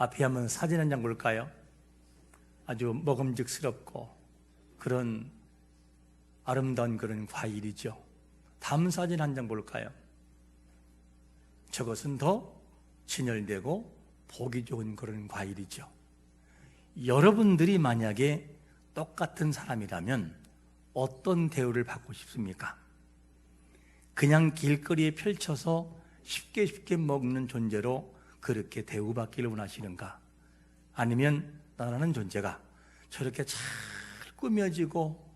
앞에 한번 사진 한 장 볼까요? 아주 먹음직스럽고 그런 아름다운 그런 과일이죠. 다음 사진 한 장 볼까요? 저것은 더 진열되고 보기 좋은 그런 과일이죠. 여러분들이 만약에 똑같은 사람이라면 어떤 대우를 받고 싶습니까? 그냥 길거리에 펼쳐서 쉽게 먹는 존재로 그렇게 대우받기를 원하시는가? 아니면 나라는 존재가 저렇게 잘 꾸며지고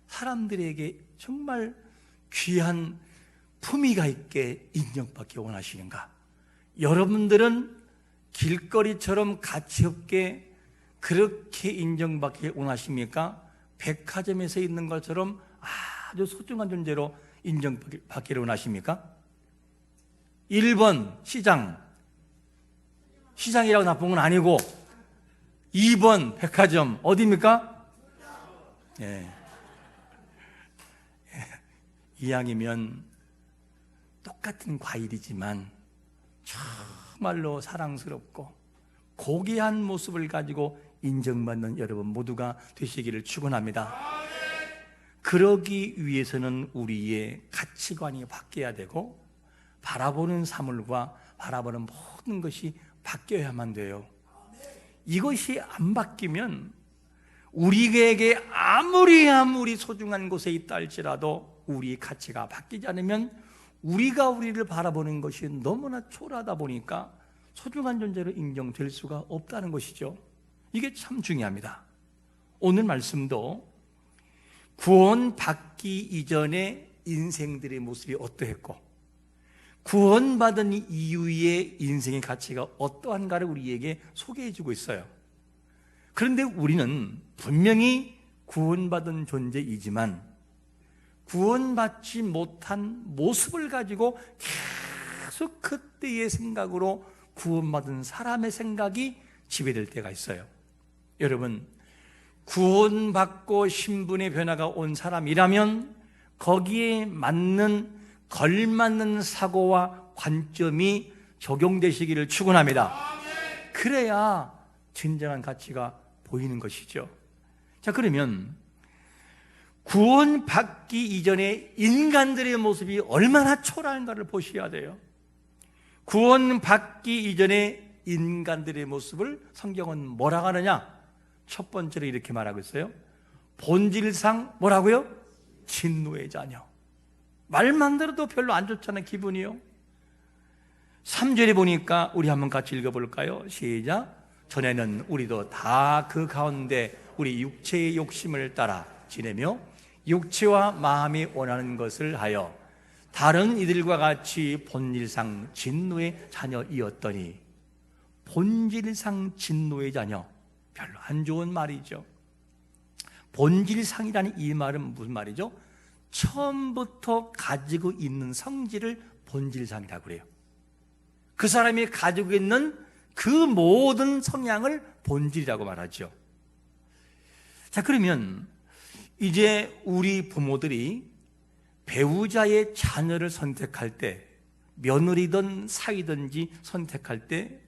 사람들에게 정말 귀한 품위가 있게 인정받기 원하시는가? 여러분들은 길거리처럼 가치 없게 그렇게 인정받기 원하십니까? 백화점에서 있는 것처럼 아주 소중한 존재로 인정받기를 원하십니까? 1번 시장이라고 나쁜 건 아니고 2번 백화점 어디입니까? 예. 이왕이면 똑같은 과일이지만 정말로 사랑스럽고 고귀한 모습을 가지고 인정받는 여러분 모두가 되시기를 축원합니다. 그러기 위해서는 우리의 가치관이 바뀌어야 되고 바라보는 사물과 바라보는 모든 것이 바뀌어야만 돼요. 이것이 안 바뀌면 우리에게 아무리 소중한 곳에 있다 할지라도 우리의 가치가 바뀌지 않으면 우리가 우리를 바라보는 것이 너무나 초라하다 보니까 소중한 존재로 인정될 수가 없다는 것이죠. 이게 참 중요합니다. 오늘 말씀도 구원받기 이전의 인생들의 모습이 어떠했고 구원받은 이후의 인생의 가치가 어떠한가를 우리에게 소개해주고 있어요. 그런데 우리는 분명히 구원받은 존재이지만 구원받지 못한 모습을 가지고 계속 그때의 생각으로 구원받은 사람의 생각이 지배될 때가 있어요. 여러분, 구원받고 신분의 변화가 온 사람이라면 거기에 걸맞는 사고와 관점이 적용되시기를 축원합니다. 그래야 진정한 가치가 보이는 것이죠. 자, 그러면 구원받기 이전에 인간들의 모습이 얼마나 초라한가를 보셔야 돼요. 구원받기 이전에 인간들의 모습을 성경은 뭐라고 하느냐? 첫 번째로 이렇게 말하고 있어요. 본질상 뭐라고요? 진노의 자녀. 말만 들어도 별로 안 좋잖아요. 기분이요. 3절에 보니까 우리 한번 같이 읽어볼까요? 시작. 전에는 우리도 다 그 가운데 우리 육체의 욕심을 따라 지내며 육체와 마음이 원하는 것을 하여 다른 이들과 같이 본질상 진노의 자녀이었더니, 본질상 진노의 자녀, 별로 안 좋은 말이죠. 본질상이라는 이 말은 무슨 말이죠? 처음부터 가지고 있는 성질을 본질상이라고 그래요. 그 사람이 가지고 있는 그 모든 성향을 본질이라고 말하죠. 자, 그러면 이제 우리 부모들이 배우자의 자녀를 선택할 때, 며느리든 사위든지 선택할 때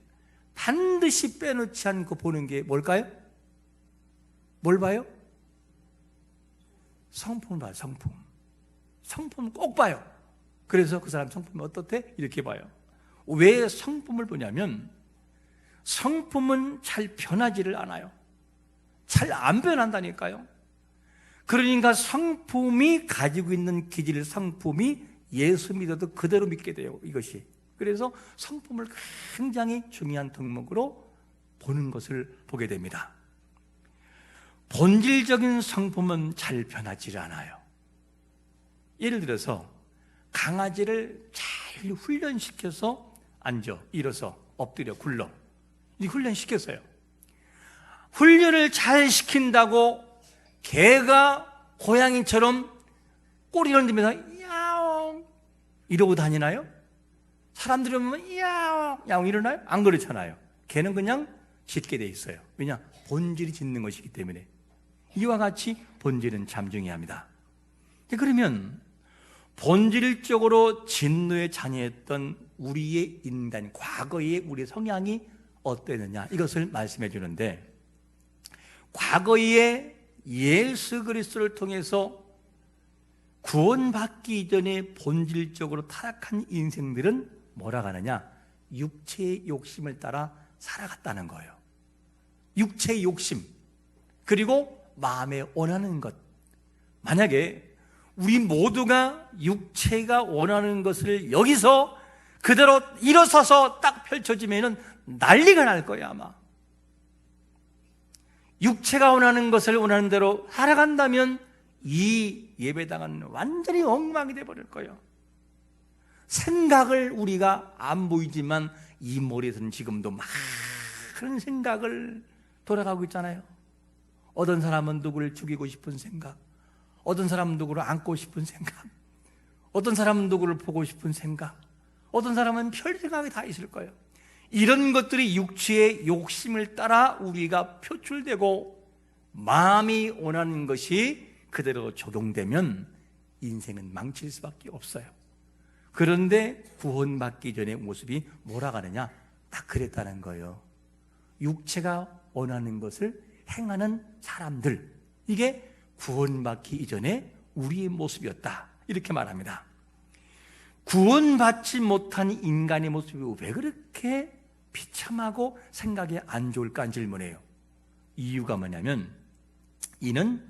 반드시 빼놓지 않고 보는 게 뭘까요? 뭘 봐요? 성품을 봐요. 성품 꼭 봐요. 그래서 그 사람 성품이 어떻대? 이렇게 봐요. 왜 성품을 보냐면 성품은 잘 변하지를 않아요. 잘 안 변한다니까요. 그러니까 성품이 가지고 있는 기질, 성품이 예수 믿어도 그대로 믿게 돼요. 이것이. 그래서 성품을 굉장히 중요한 덕목으로 보는 것을 보게 됩니다. 본질적인 성품은 잘 변하지 않아요. 예를 들어서 강아지를 잘 훈련시켜서 앉아, 일어서, 엎드려, 굴러, 이 훈련시켰어요. 훈련을 잘 시킨다고 개가 고양이처럼 꼬리를 흔들면서 야옹 이러고 다니나요? 사람들이 보면 야옹 야옹 이러나요? 안 그렇잖아요. 개는 그냥 짖게 돼 있어요. 왜냐? 본질이 짖는 것이기 때문에. 이와 같이 본질은 참 중요합니다. 그러면 본질적으로 진노의 자녀였던 우리의 인간, 과거의 우리의 성향이 어땠느냐 이것을 말씀해 주는데, 과거에 예수 그리스도를 통해서 구원받기 이전에 본질적으로 타락한 인생들은 뭐라 하느냐? 육체의 욕심을 따라 살아갔다는 거예요. 육체의 욕심, 그리고 마음에 원하는 것. 만약에 우리 모두가 육체가 원하는 것을 여기서 그대로 일어서서 딱 펼쳐지면 난리가 날 거야 아마. 육체가 원하는 것을 원하는 대로 살아간다면 이 예배당은 완전히 엉망이 되어버릴 거예요. 생각을 우리가 안 보이지만 이 머리에서는 지금도 많은 생각을 돌아가고 있잖아요. 어떤 사람은 누구를 죽이고 싶은 생각, 어떤 사람은 누구를 안고 싶은 생각, 어떤 사람은 누구를 보고 싶은 생각, 어떤 사람은 별 생각이 다 있을 거예요. 이런 것들이 육체의 욕심을 따라 우리가 표출되고 마음이 원하는 것이 그대로 적용되면 인생은 망칠 수밖에 없어요. 그런데 구원받기 전의 모습이 뭐라 하느냐? 딱 그랬다는 거예요. 육체가 원하는 것을 행하는 사람들, 이게 구원받기 이전에 우리의 모습이었다 이렇게 말합니다. 구원받지 못한 인간의 모습이 왜 그렇게 비참하고 생각이 안 좋을까 질문해요. 이유가 뭐냐면 이는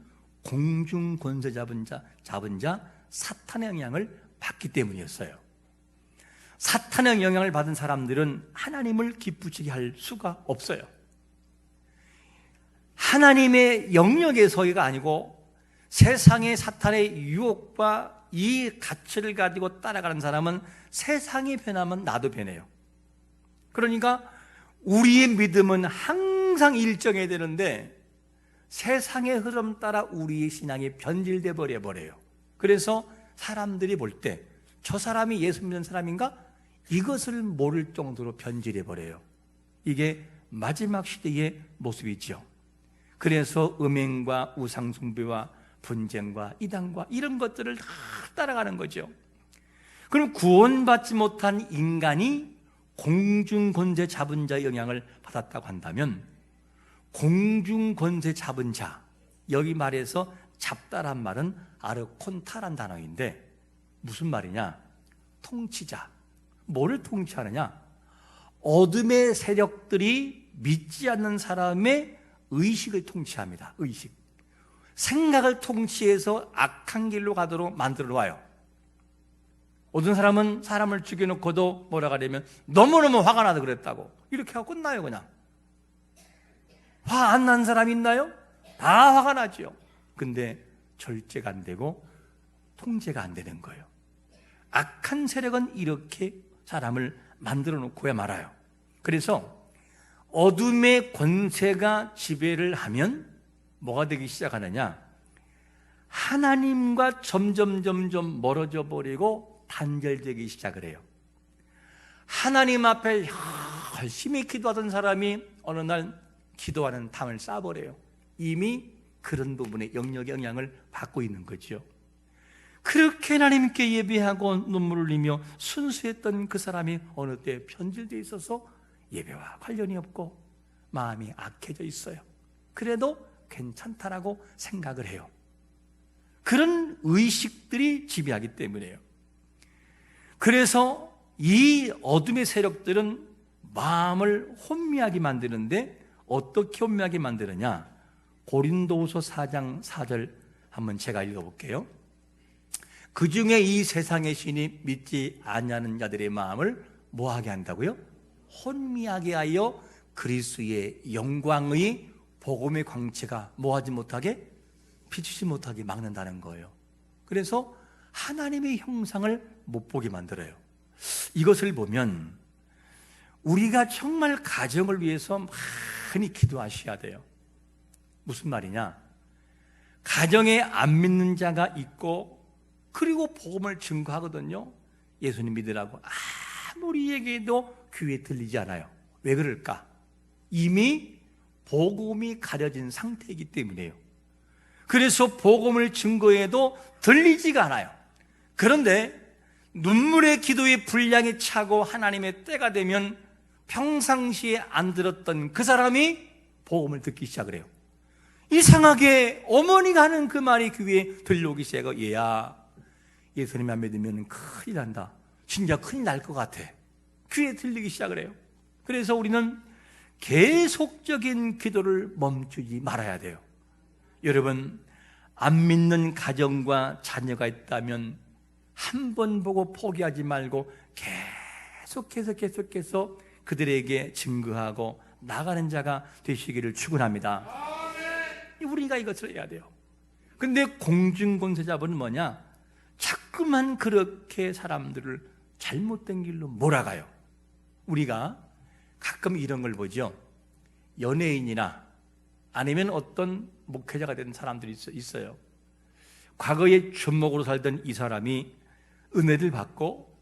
공중 권세 잡은 자 사탄의 영향을 받기 때문이었어요. 사탄의 영향을 받은 사람들은 하나님을 기쁘시게 할 수가 없어요. 하나님의 영역에서가 아니고 세상의 사탄의 유혹과 이 가치를 가지고 따라가는 사람은 세상이 변하면 나도 변해요. 그러니까 우리의 믿음은 항상 일정해야 되는데 세상의 흐름 따라 우리의 신앙이 변질돼 버려요. 그래서 사람들이 볼 때 저 사람이 예수 믿는 사람인가? 이것을 모를 정도로 변질해 버려요. 이게 마지막 시대의 모습이죠. 그래서 음행과 우상숭배와 분쟁과 이단과 이런 것들을 다 따라가는 거죠. 그럼 구원받지 못한 인간이 공중권세 잡은 자의 영향을 받았다고 한다면 공중권세 잡은 자, 여기 말해서 잡다란 말은 아르콘타란 단어인데 무슨 말이냐? 통치자. 뭐를 통치하느냐? 어둠의 세력들이 믿지 않는 사람의 의식을 통치합니다. 의식. 생각을 통치해서 악한 길로 가도록 만들어 놓아요. 어떤 사람은 사람을 죽여놓고도 뭐라 그러면 너무너무 화가 나서 그랬다고 이렇게 하고 끝나요. 그냥 화 안 난 사람 있나요? 다 화가 나죠. 근데 절제가 안 되고 통제가 안 되는 거예요. 악한 세력은 이렇게 사람을 만들어 놓고야 말아요. 그래서 어둠의 권세가 지배를 하면 뭐가 되기 시작하느냐? 하나님과 점점 멀어져 버리고 단절되기 시작을 해요. 하나님 앞에 열심히 기도하던 사람이 어느 날 기도하는 담을 쌓아버려요. 이미 그런 부분에 영향을 받고 있는 거죠. 그렇게 하나님께 예배하고 눈물을 흘리며 순수했던 그 사람이 어느 때 변질되어 있어서 예배와 관련이 없고 마음이 악해져 있어요. 그래도 괜찮다라고 생각을 해요. 그런 의식들이 지배하기 때문이에요. 그래서 이 어둠의 세력들은 마음을 혼미하게 만드는데 어떻게 혼미하게 만드느냐? 고린도후서 4장 4절 한번 제가 읽어볼게요. 그 중에 이 세상의 신이 믿지 아니하는 자들의 마음을 뭐하게 한다고요? 혼미하게 하여 그리스도의 영광의 복음의 광채가 뭐하지 못하게? 비추지 못하게 막는다는 거예요. 그래서 하나님의 형상을 못 보게 만들어요. 이것을 보면 우리가 정말 가정을 위해서 많이 기도하셔야 돼요. 무슨 말이냐? 가정에 안 믿는 자가 있고 그리고 복음을 증거하거든요. 예수님 믿으라고 아무리 얘기해도 귀에 들리지 않아요. 왜 그럴까? 이미 복음이 가려진 상태이기 때문이에요. 그래서 복음을 증거해도 들리지가 않아요. 그런데 눈물의 기도의 분량이 차고 하나님의 때가 되면 평상시에 안 들었던 그 사람이 복음을 듣기 시작을 해요. 이상하게 어머니가 하는 그 말이 귀에 들려오기 시작하고, 얘야, 예수님 안 믿으면 큰일 난다, 진짜 큰일 날 것 같아, 귀에 들리기 시작을 해요. 그래서 우리는 계속적인 기도를 멈추지 말아야 돼요. 여러분, 안 믿는 가정과 자녀가 있다면 한 번 보고 포기하지 말고 계속해서 그들에게 증거하고 나가는 자가 되시기를 축원합니다. 우리가 이것을 해야 돼요. 근데 공중권세자분은 뭐냐? 자꾸만 그렇게 사람들을 잘못된 길로 몰아가요. 우리가 가끔 이런 걸 보죠. 연예인이나 아니면 어떤 목회자가 된 사람들이 있어요. 과거에 주목으로 살던 이 사람이 은혜를 받고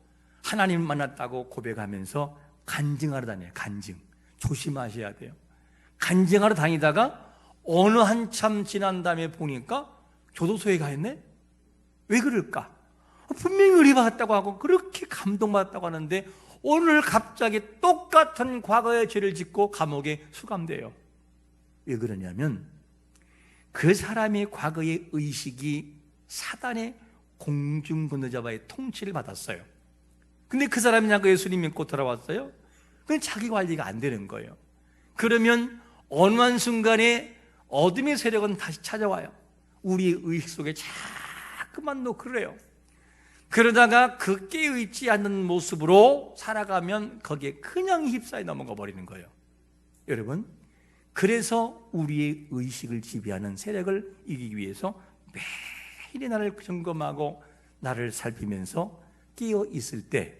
하나님 만났다고 고백하면서 간증하러 다녀요. 간증. 조심하셔야 돼요. 간증하러 다니다가 어느 한참 지난 다음에 보니까 교도소에 가 있네? 왜 그럴까? 분명히 은혜 받았다고 하고 그렇게 감동받았다고 하는데 오늘 갑자기 똑같은 과거의 죄를 짓고 감옥에 수감돼요. 왜 그러냐면 그 사람의 과거의 의식이 사단의 공중권세자와의 통치를 받았어요. 근데 그 사람이 그냥 예수님 믿고 돌아왔어요. 그건 자기 관리가 안 되는 거예요. 그러면 어느 한순간에 어둠의 세력은 다시 찾아와요. 우리의 의식 속에 자꾸만 놓고 그래요. 그러다가 그 깨어있지 않는 모습으로 살아가면 거기에 그냥 휩싸여 넘어가 버리는 거예요. 여러분, 그래서 우리의 의식을 지배하는 세력을 이기기 위해서 매일 나를 점검하고 나를 살피면서 깨어 있을 때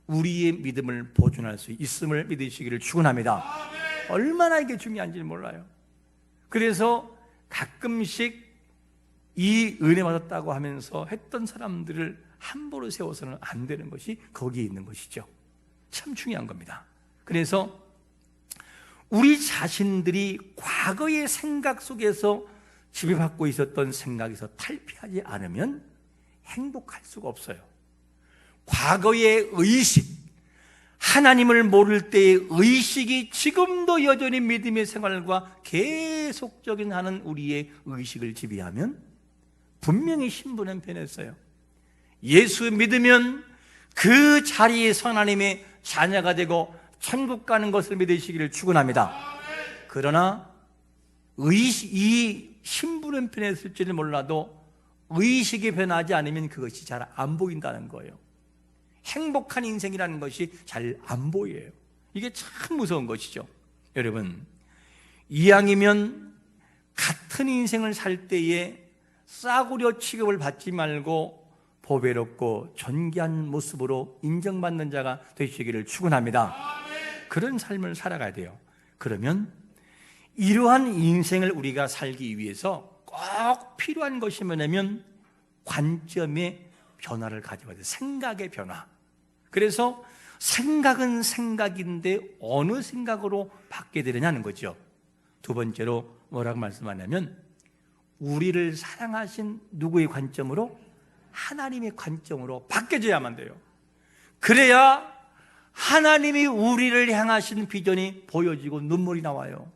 우리의 믿음을 보존할 수 있음을 믿으시기를 축원합니다. 얼마나 이게 중요한지 몰라요. 그래서 가끔씩 이 은혜 받았다고 하면서 했던 사람들을 함부로 세워서는 안 되는 것이 거기에 있는 것이죠. 참 중요한 겁니다. 그래서 우리 자신들이 과거의 생각 속에서 지배받고 있었던 생각에서 탈피하지 않으면 행복할 수가 없어요. 과거의 의식, 하나님을 모를 때의 의식이 지금도 여전히 믿음의 생활과 계속적인 하는 우리의 의식을 지배하면 분명히 신분은 변했어요. 예수 믿으면 그 자리에서 하나님의 자녀가 되고 천국 가는 것을 믿으시기를 축원합니다. 그러나 이 신분은 변했을지는 몰라도 의식이 변하지 않으면 그것이 잘 안 보인다는 거예요. 행복한 인생이라는 것이 잘 안 보여요. 이게 참 무서운 것이죠. 여러분, 이왕이면 같은 인생을 살 때에 싸구려 취급을 받지 말고 보배롭고 존귀한 모습으로 인정받는 자가 되시기를 축원합니다. 그런 삶을 살아가야 돼요. 그러면 이러한 인생을 우리가 살기 위해서 꼭 필요한 것이 뭐냐면 관점의 변화를 가져와야 돼요. 생각의 변화. 그래서 생각은 생각인데 어느 생각으로 바뀌게 되느냐는 거죠. 두 번째로 뭐라고 말씀하냐면 우리를 사랑하신 누구의 관점으로? 하나님의 관점으로 바뀌어져야만 돼요. 그래야 하나님이 우리를 향하신 비전이 보여지고 눈물이 나와요.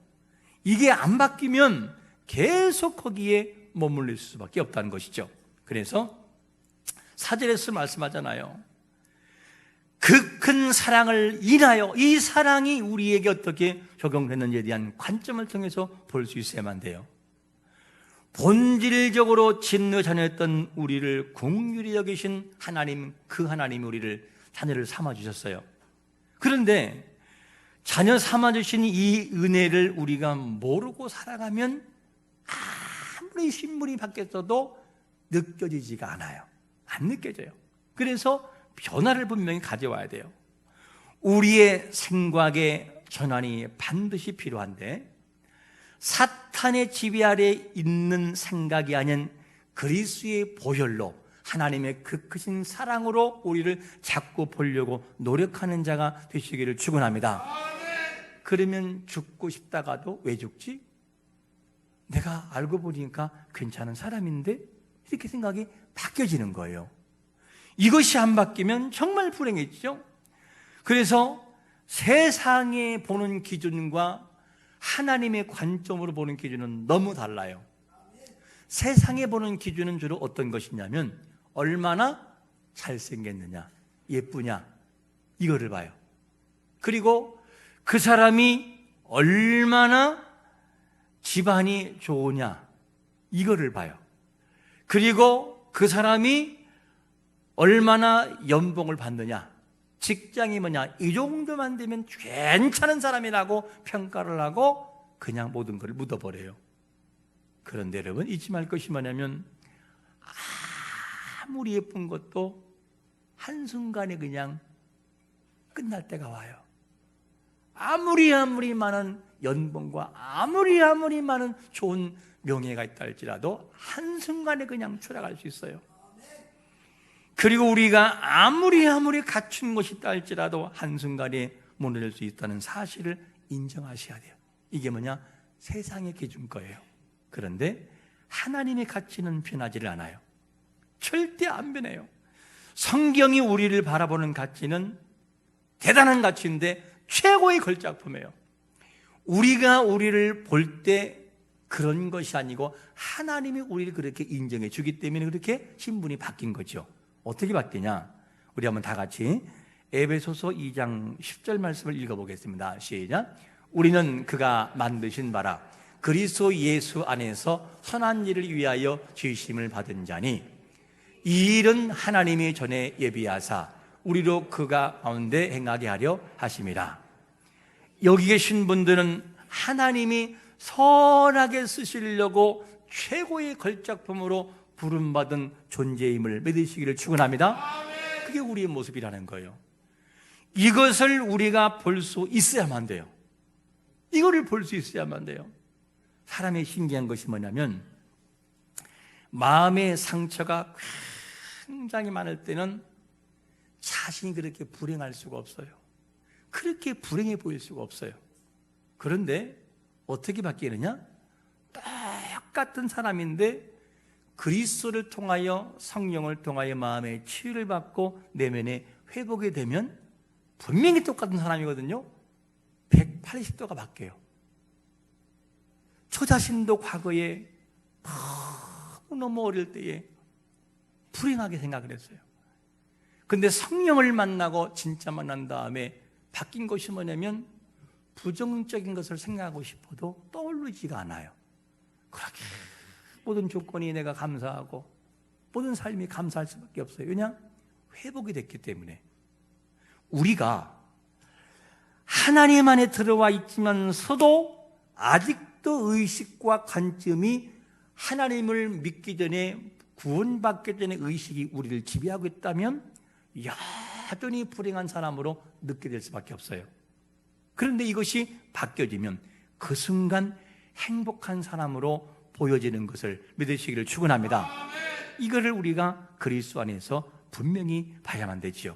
이게 안 바뀌면 계속 거기에 머물릴 수밖에 없다는 것이죠. 그래서 사절에서 말씀하잖아요. 그 큰 사랑을 인하여 이 사랑이 우리에게 어떻게 적용됐는지에 대한 관점을 통해서 볼 수 있어야만 돼요. 본질적으로 진노 자녀였던 우리를 긍휼히 여기신 하나님, 그 하나님이 우리를 자녀를 삼아주셨어요. 그런데 자녀 삼아주신 이 은혜를 우리가 모르고 살아가면 아무리 신분이 바뀌었어도 느껴지지가 않아요. 안 느껴져요. 그래서 변화를 분명히 가져와야 돼요. 우리의 생각의 전환이 반드시 필요한데 사탄의 지배 아래 있는 생각이 아닌 그리스도의 보혈로 하나님의 그 크신 사랑으로 우리를 자꾸 보려고 노력하는 자가 되시기를 축원합니다. 그러면 죽고 싶다가도 왜 죽지? 내가 알고 보니까 괜찮은 사람인데 이렇게 생각이 바뀌어지는 거예요. 이것이 안 바뀌면 정말 불행해지죠. 그래서 세상에 보는 기준과 하나님의 관점으로 보는 기준은 너무 달라요. 세상에 보는 기준은 주로 어떤 것이냐면 얼마나 잘생겼느냐, 예쁘냐, 이거를 봐요. 그리고 그 사람이 얼마나 집안이 좋으냐, 이거를 봐요. 그리고 그 사람이 얼마나 연봉을 받느냐, 직장이 뭐냐, 이 정도만 되면 괜찮은 사람이라고 평가를 하고 그냥 모든 걸 묻어버려요. 그런데 여러분 잊지 말 것이 뭐냐면 아무리 예쁜 것도 한순간에 그냥 끝날 때가 와요. 아무리 많은 연봉과 아무리 많은 좋은 명예가 있다 할지라도 한순간에 그냥 추락할 수 있어요. 그리고 우리가 아무리 갖춘 것이 있다 할지라도 한순간에 무너질 수 있다는 사실을 인정하셔야 돼요. 이게 뭐냐? 세상의 기준 거예요. 그런데 하나님의 가치는 변하지를 않아요. 절대 안 변해요. 성경이 우리를 바라보는 가치는 대단한 가치인데 최고의 걸작품이에요. 우리가 우리를 볼 때 그런 것이 아니고 하나님이 우리를 그렇게 인정해 주기 때문에 그렇게 신분이 바뀐 거죠. 어떻게 바뀌냐? 우리 한번 다 같이 에베소서 2장 10절 말씀을 읽어보겠습니다. 시작. 우리는 그가 만드신 바라 그리스도 예수 안에서 선한 일을 위하여 지으심을 받은 자니 이 일은 하나님이 전에 예비하사 우리로 그가 가운데 행하게 하려 하심이라. 여기 계신 분들은 하나님이 선하게 쓰시려고 최고의 걸작품으로 부름받은 존재임을 믿으시기를 축원합니다. 그게 우리의 모습이라는 거예요. 이것을 우리가 볼 수 있어야만 돼요. 이거를 볼 수 있어야만 돼요. 사람의 신기한 것이 뭐냐면 마음의 상처가 굉장히 많을 때는 자신이 그렇게 불행할 수가 없어요. 그렇게 불행해 보일 수가 없어요. 그런데 어떻게 바뀌느냐? 똑같은 사람인데 그리스도를 통하여 성령을 통하여 마음의 치유를 받고 내면에 회복이 되면 분명히 똑같은 사람이거든요. 180도가 바뀌어요. 저 자신도 과거에 너무 어릴 때에 불행하게 생각을 했어요. 근데 성령을 만나고 진짜 만난 다음에 바뀐 것이 뭐냐면 부정적인 것을 생각하고 싶어도 떠오르지가 않아요. 그렇게 모든 조건이 내가 감사하고 모든 삶이 감사할 수밖에 없어요. 왜냐? 회복이 됐기 때문에. 우리가 하나님 안에 들어와 있지만서도 아직도 의식과 관점이 하나님을 믿기 전에 구원받기 전에 의식이 우리를 지배하고 있다면 여전히 불행한 사람으로 느끼게 될 수밖에 없어요. 그런데 이것이 바뀌어지면 그 순간 행복한 사람으로 보여지는 것을 믿으시기를 축원합니다. 이거를 우리가 그리스도 안에서 분명히 봐야만 되지요.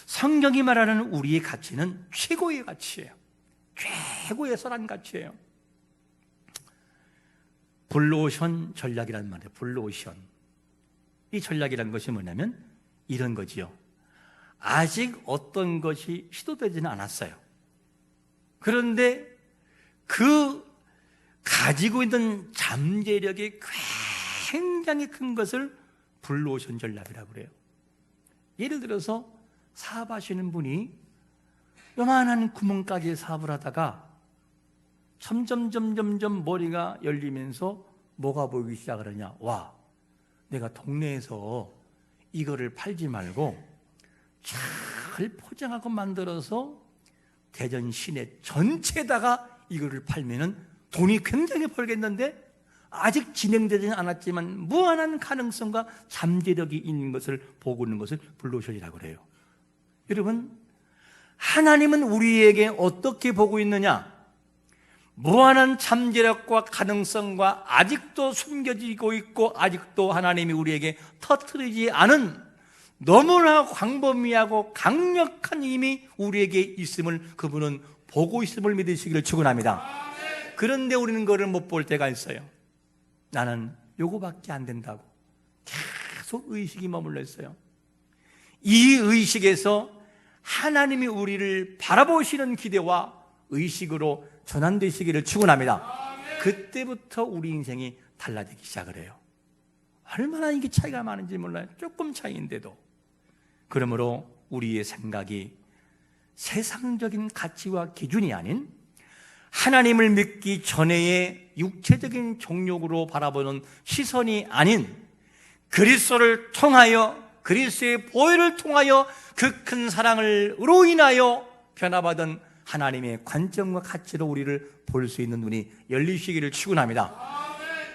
성경이 말하는 우리의 가치는 최고의 가치예요. 최고의 선한 가치예요. 블루오션 전략이라는 말이에요. 블루오션. 이 전략이라는 것이 뭐냐면 이런 거지요. 아직 어떤 것이 시도되지는 않았어요. 그런데 그 가지고 있는 잠재력이 굉장히 큰 것을 블루오션 전략이라고 그래요. 예를 들어서 사업하시는 분이 요만한 구멍가게 사업을 하다가 점점 머리가 열리면서 뭐가 보이기 시작을 하냐. 와, 내가 동네에서 이거를 팔지 말고 잘 포장하고 만들어서 대전 시내 전체에다가 이거를 팔면은 돈이 굉장히 벌겠는데 아직 진행되지는 않았지만 무한한 가능성과 잠재력이 있는 것을 보고 있는 것을 블루오션이라고 그래요. 여러분, 하나님은 우리에게 어떻게 보고 있느냐? 무한한 잠재력과 가능성과 아직도 숨겨지고 있고 아직도 하나님이 우리에게 터뜨리지 않은 너무나 광범위하고 강력한 힘이 우리에게 있음을 그분은 보고 있음을 믿으시기를 축원합니다. 그런데 우리는 그걸 못 볼 때가 있어요. 나는 요거밖에 안 된다고 계속 의식이 머물러 있어요. 이 의식에서 하나님이 우리를 바라보시는 기대와 의식으로 전환되시기를 축원합니다. 그때부터 우리 인생이 달라지기 시작을 해요. 얼마나 이게 차이가 많은지 몰라요. 조금 차이인데도. 그러므로 우리의 생각이 세상적인 가치와 기준이 아닌 하나님을 믿기 전에의 육체적인 정욕으로 바라보는 시선이 아닌 그리스도를 통하여, 그리스도의 보혈을 통하여 그 큰 사랑으로 인하여 변화받은 하나님의 관점과 가치로 우리를 볼 수 있는 눈이 열리시기를 축원합니다.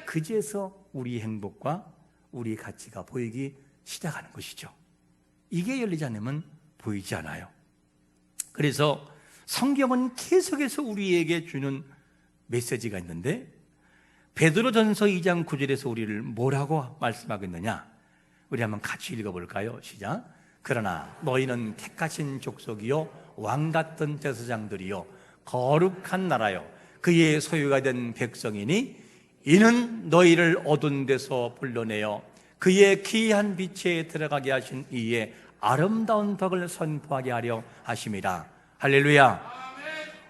그제서 우리의 행복과 우리의 가치가 보이기 시작하는 것이죠. 이게 열리지 않으면 보이지 않아요. 그래서 성경은 계속해서 우리에게 주는 메시지가 있는데, 베드로전서 2장 9절에서 우리를 뭐라고 말씀하고 있느냐, 우리 한번 같이 읽어볼까요? 시작. 그러나 너희는 택하신 족속이요 왕같은 제사장들이요 거룩한 나라요 그의 소유가 된 백성이니 이는 너희를 어두운 데서 불러내어 그의 귀한 빛에 들어가게 하신 이의 아름다운 덕을 선포하게 하려 하심이라. 할렐루야.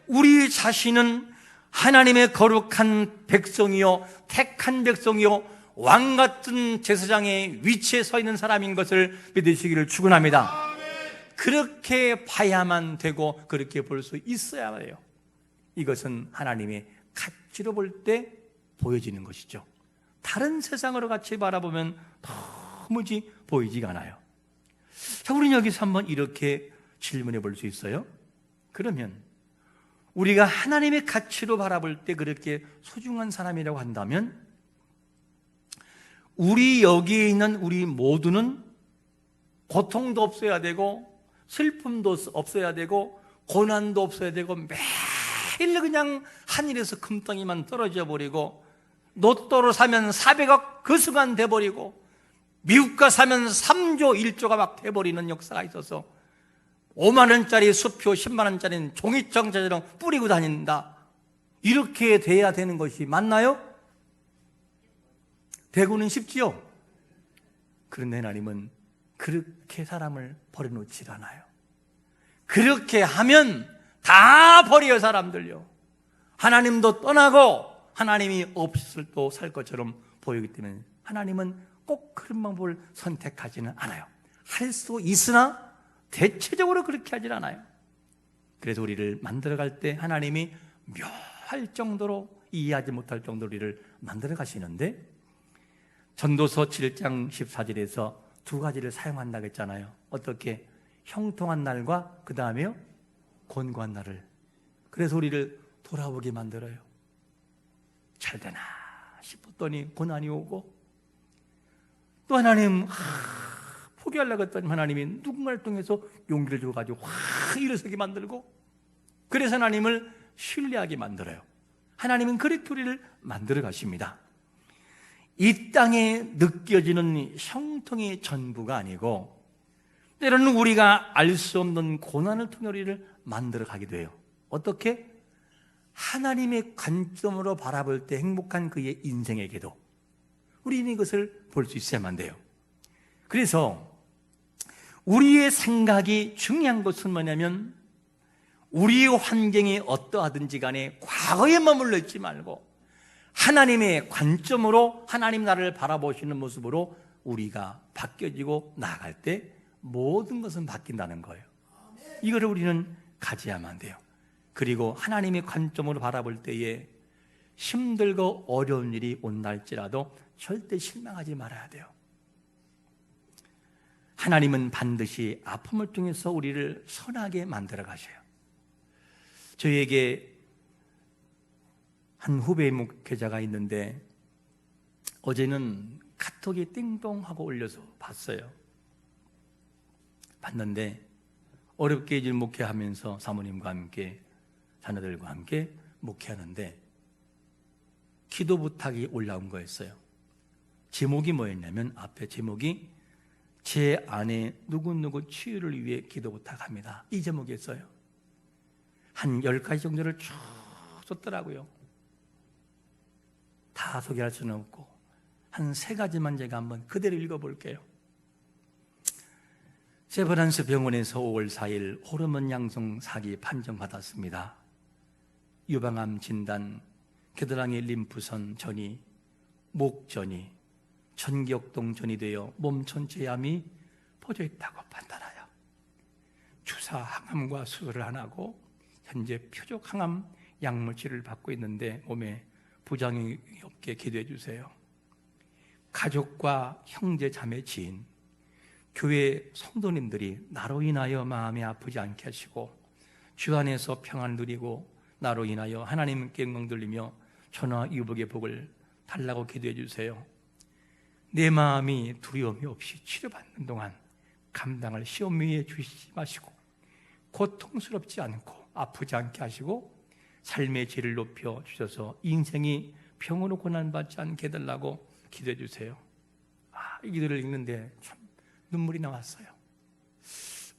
우리 자신은 하나님의 거룩한 백성이요 택한 백성이요 왕같은 제사장의 위치에 서 있는 사람인 것을 믿으시기를 축원합니다. 그렇게 봐야만 되고 그렇게 볼 수 있어야 해요. 이것은 하나님의 가치로 볼 때 보여지는 것이죠. 다른 세상으로 같이 바라보면 도무지 보이지가 않아요. 자, 우리는 여기서 한번 이렇게 질문해 볼 수 있어요. 그러면 우리가 하나님의 가치로 바라볼 때 그렇게 소중한 사람이라고 한다면 우리 여기에 있는 우리 모두는 고통도 없어야 되고 슬픔도 없어야 되고 고난도 없어야 되고 매일 그냥 하늘에서 금덩이만 떨어져 버리고 로또로 사면 400억 그 순간 돼버리고 미국가 사면 3조 1조가 막 돼버리는 역사가 있어서 5만 원짜리 수표 10만 원짜리는 종이장처럼 뿌리고 다닌다. 이렇게 돼야 되는 것이 맞나요? 되고는 싶지요. 그런데 하나님은 그렇게 사람을 버려놓지 않아요. 그렇게 하면 다 버려요. 사람들요. 하나님도 떠나고 하나님이 없을 또 살 것처럼 보이기 때문에 하나님은 꼭 그런 방법을 선택하지는 않아요. 할 수 있으나 대체적으로 그렇게 하질 않아요. 그래서 우리를 만들어갈 때 하나님이 묘할 정도로 이해하지 못할 정도로 우리를 만들어 가시는데, 전도서 7장 14절에서 두 가지를 사용한다고 했잖아요. 어떻게? 형통한 날과 그 다음에요 곤고한 날을. 그래서 우리를 돌아보게 만들어요. 잘 되나 싶었더니 고난이 오고, 또 하나님 포기하려고 했더니 하나님이 누군가를 통해서 용기를 줘가지고 확 일어서게 만들고, 그래서 하나님을 신뢰하게 만들어요. 하나님은 그렇게 우리를 만들어 가십니다. 이 땅에 느껴지는 형통의 전부가 아니고 때로는 우리가 알 수 없는 고난을 통해 우리를 만들어 가기도 해요. 어떻게? 하나님의 관점으로 바라볼 때 행복한 그의 인생에게도 우리는 이것을 볼 수 있어야만 돼요. 그래서 우리의 생각이 중요한 것은 뭐냐면, 우리의 환경이 어떠하든지 간에 과거에 머물러 있지 말고 하나님의 관점으로 하나님 나라를 바라보시는 모습으로 우리가 바뀌어지고 나아갈 때 모든 것은 바뀐다는 거예요. 이거를 우리는 가져야만 돼요. 그리고 하나님의 관점으로 바라볼 때에 힘들고 어려운 일이 온다 할지라도 절대 실망하지 말아야 돼요. 하나님은 반드시 아픔을 통해서 우리를 선하게 만들어 가셔요. 저희에게 한 후배 목회자가 있는데 어제는 카톡이 띵동 하고 올려서 봤어요. 봤는데 어렵게 이제 목회하면서 사모님과 함께 자녀들과 함께 목회하는데 기도 부탁이 올라온 거였어요. 제목이 뭐였냐면, 앞에 제목이 제 아내 누구누구 치유를 위해 기도 부탁합니다. 이 제목이었어요. 한 10가지 정도를 쭉 썼더라고요. 다 소개할 수는 없고 한 3가지만 제가 한번 그대로 읽어볼게요. 세브란스 병원에서 5월 4일 호르몬 양성 사기 판정받았습니다. 유방암 진단, 겨드랑이 림프선 전이, 목전이, 전기역동 전이 되어 몸 전체에 암이 퍼져 있다고 판단하여 주사 항암과 수술을 안 하고 현재 표적 항암 약물 치료를 받고 있는데 몸에 부작용이 없게 기도해 주세요. 가족과 형제 자매 지인, 교회 성도님들이 나로 인하여 마음이 아프지 않게 하시고 주 안에서 평안을 누리고 나로 인하여 하나님께 영광 돌리며 천하 유복의 복을 달라고 기도해 주세요. 내 마음이 두려움이 없이 치료받는 동안 감당할 시험 위에 주시지 마시고 고통스럽지 않고 아프지 않게 하시고 삶의 질을 높여 주셔서 인생이 병으로 고난받지 않게 해달라고 기도해 주세요. 이 기도를 읽는데 참 눈물이 나왔어요.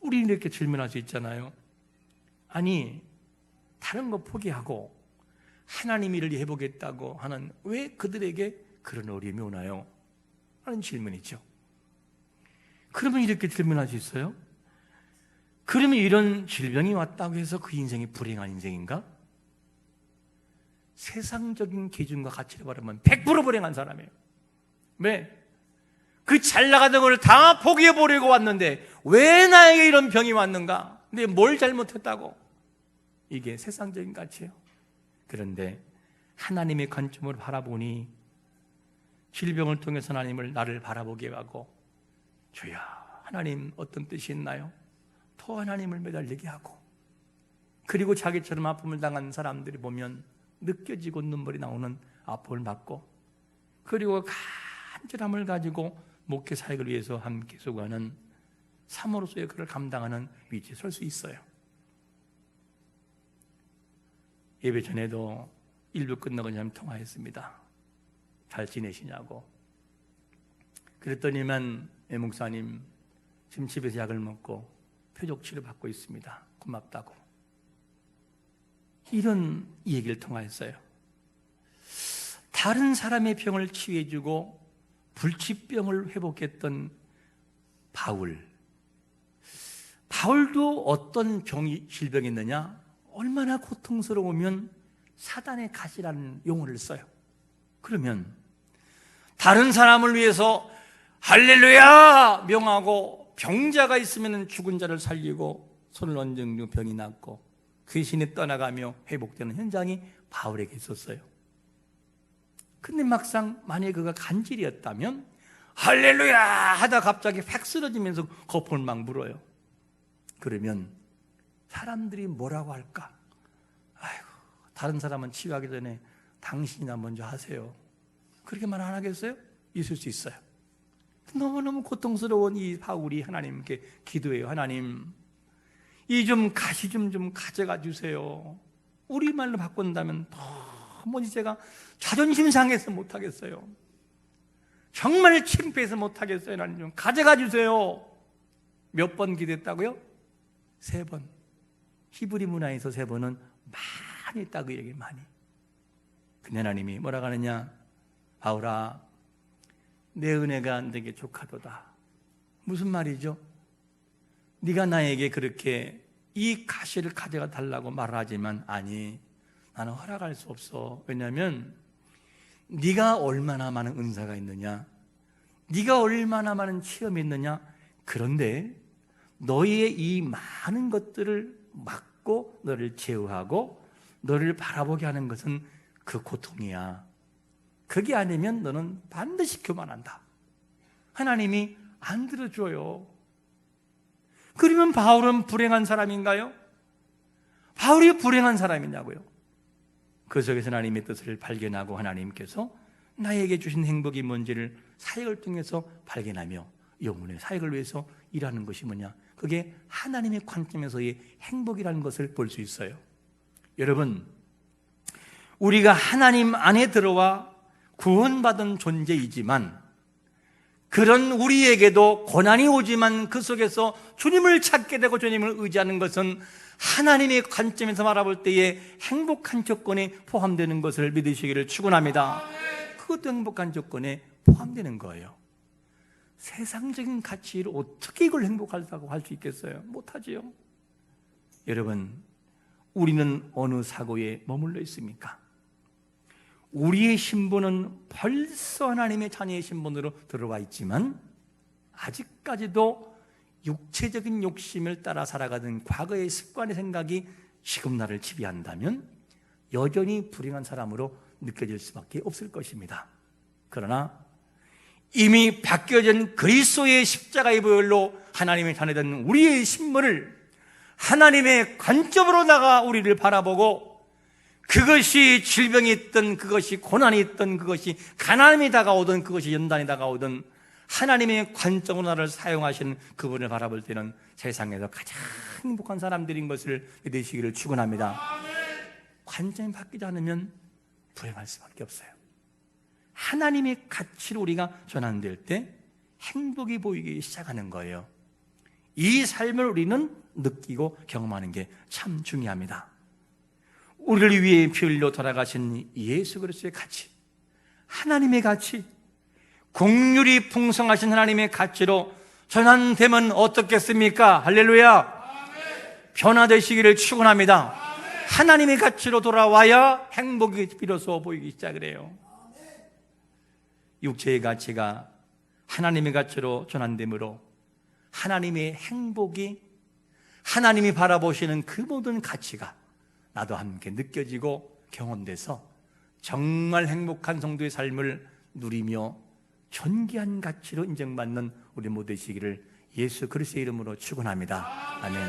우리는 이렇게 질문할 수 있잖아요. 아니, 다른 거 포기하고 하나님 일을 해보겠다고 하는 왜 그들에게 그런 어려움이 오나요? 하는 질문이죠. 그러면 이렇게 질문할 수 있어요. 그러면 이런 질병이 왔다고 해서 그 인생이 불행한 인생인가? 세상적인 기준과 가치를 바르면 100% 불행한 사람이에요. 왜? 그 잘 나가던 걸 다 포기해버리고 왔는데 왜 나에게 이런 병이 왔는가? 근데 뭘 잘못했다고? 이게 세상적인 가치예요. 그런데 하나님의 관점으로 바라보니 질병을 통해서 하나님을 나를 바라보게 하고 주여 하나님 어떤 뜻이 있나요? 더 하나님을 매달리게 하고 그리고 자기처럼 아픔을 당한 사람들이 보면 느껴지고 눈물이 나오는 아픔을 받고 그리고 간절함을 가지고 목회 사역을 위해서 함께 수고하는 사모로서의 그를 감당하는 위치에 설 수 있어요. 예배 전에도 일부 끝나고 좀 통화했습니다. 잘 지내시냐고. 그랬더니만 목사님 지금 집에서 약을 먹고 표적 치료 받고 있습니다. 고맙다고. 이런 얘기를 통화했어요. 다른 사람의 병을 치유해주고 불치병을 회복했던 바울도 어떤 질병이 있느냐? 얼마나 고통스러우면 사단의 가시라는 용어를 써요. 그러면 다른 사람을 위해서 할렐루야 명하고 병자가 있으면 죽은 자를 살리고 손을 얹은 후 병이 낫고 귀신이 떠나가며 회복되는 현장이 바울에게 있었어요. 근데 막상 만약에 그가 간질이었다면 할렐루야 하다 갑자기 팩 쓰러지면서 거품을 막 물어요. 그러면 사람들이 뭐라고 할까? 아이고, 다른 사람은 치유하기 전에 당신이나 먼저 하세요. 그렇게 말 안 하겠어요? 있을 수 있어요. 너무너무 고통스러운 이 바울이 하나님께 기도해요. 하나님, 이 좀 가시 좀 가져가 주세요. 우리말로 바꾼다면 도무지 제가 자존심 상해서 못하겠어요. 정말 창피해서 못하겠어요. 하나님 좀 가져가 주세요. 몇 번 기도했다고요? 3번. 히브리 문화에서 3번은 많이 있다고 얘기해요. 많이. 근데 하나님이 뭐라고 하느냐? 바울아, 내 은혜가 네게 족하도다. 무슨 말이죠? 네가 나에게 그렇게 이 가시를 가져가 달라고 말하지만 아니, 나는 허락할 수 없어. 왜냐하면 네가 얼마나 많은 은사가 있느냐, 네가 얼마나 많은 체험이 있느냐. 그런데 너희의 이 많은 것들을 막고 너를 제어하고 너를 바라보게 하는 것은 그 고통이야. 그게 아니면 너는 반드시 교만한다. 하나님이 안 들어줘요. 그러면 바울은 불행한 사람인가요? 바울이 불행한 사람이냐고요? 그 속에서 하나님의 뜻을 발견하고 하나님께서 나에게 주신 행복이 뭔지를 사역을 통해서 발견하며 영혼의 사역을 위해서 일하는 것이 뭐냐? 그게 하나님의 관점에서의 행복이라는 것을 볼 수 있어요. 여러분, 우리가 하나님 안에 들어와 구원받은 존재이지만 그런 우리에게도 고난이 오지만 그 속에서 주님을 찾게 되고 주님을 의지하는 것은 하나님의 관점에서 바라볼 때에 행복한 조건에 포함되는 것을 믿으시기를 축원합니다. 그것도 행복한 조건에 포함되는 거예요. 세상적인 가치를 어떻게 이걸 행복하다고 할 수 있겠어요? 못하지요. 여러분, 우리는 어느 사고에 머물러 있습니까? 우리의 신분은 벌써 하나님의 자녀의 신분으로 들어와 있지만 아직까지도 육체적인 욕심을 따라 살아가는 과거의 습관의 생각이 지금 나를 지배한다면 여전히 불행한 사람으로 느껴질 수밖에 없을 것입니다. 그러나 이미 바뀌어진 그리스도의 십자가의 보혈로 하나님의 자녀된 우리의 신분을 하나님의 관점으로 나가 우리를 바라보고, 그것이 질병이 있든 그것이 고난이 있든 그것이 가난이 다가오든 그것이 연단이 다가오든 하나님의 관점으로 나를 사용하시는 그분을 바라볼 때는 세상에서 가장 행복한 사람들인 것을 믿으시기를 축원합니다. 관점이 바뀌지 않으면 불행할 수밖에 없어요. 하나님의 가치로 우리가 전환될 때 행복이 보이기 시작하는 거예요. 이 삶을 우리는 느끼고 경험하는 게 참 중요합니다. 우리를 위해 피 흘려 돌아가신 예수 그리스도의 가치, 하나님의 가치, 긍휼이 풍성하신 하나님의 가치로 전환되면 어떻겠습니까? 할렐루야. 변화되시기를 축원합니다. 하나님의 가치로 돌아와야 행복이 비로소 보이기 시작을 해요. 육체의 가치가 하나님의 가치로 전환되므로 하나님의 행복이, 하나님이 바라보시는 그 모든 가치가 나도 함께 느껴지고 경험돼서 정말 행복한 성도의 삶을 누리며 존귀한 가치로 인정받는 우리 모두 되시기를 예수 그리스도의 이름으로 축원합니다. 아멘.